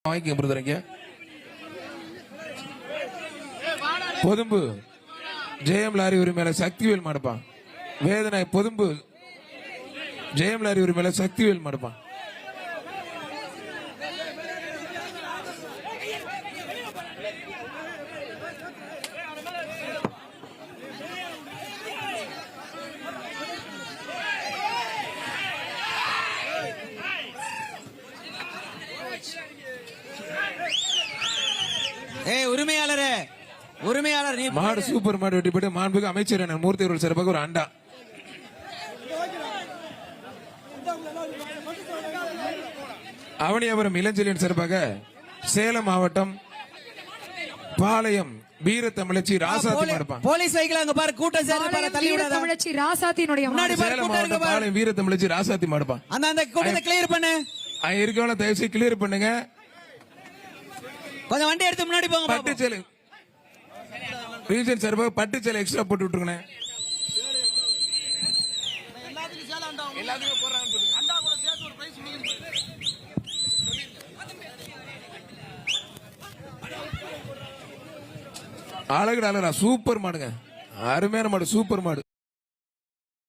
வாங்கிக்க பிரதர். பொதும்பு ஜெயம் லாரி உரிமையில சக்திவேல் மாடுப்பான். வேதனை பொதும்பு ஜெயம் லாரி உரிமையில சக்திவேல் மாடுப்பான். உரிமையாளர் மாடு சூப்பர் மாடு வெட்டி போட்டு மாண்புக்கு அமைச்சர் மூர்த்தி அவர்கள் சிறப்பாக ஒரு அண்டா. அவனியாபுரம் இளஞ்செழியன் சிறப்பாக சேலம் மாவட்டம் பாளையம் வீர தமிழச்சி ராசாத்தி மாடுப்பான். போலீஸ் வைக்கல அங்க பாரு கூட்டம் சேர்ந்து பாரு தள்ளி விடாத. தமிழச்சி ராசாத்தினுடைய சேலம் மாவட்டம் பாளையம் வீர தமிழச்சி ராசாத்தி மாடுப்பான். அந்த கூட்டத்தை கிளியர் பண்ணு. இருக்கவன தயவு செய்து கிளியர் பண்ணுங்க. கொஞ்சம் வண்டி எடுத்து முன்னாடி போங்க. பட்டுச்சேலை ரீஜன் சார்பாக பட்டுச்சேலை எக்ஸ்ட்ரா போட்டு விட்டுருங்க. அழகுடா சூப்பர் மாடுங்க. அருமையான மாடு சூப்பர் மாடு.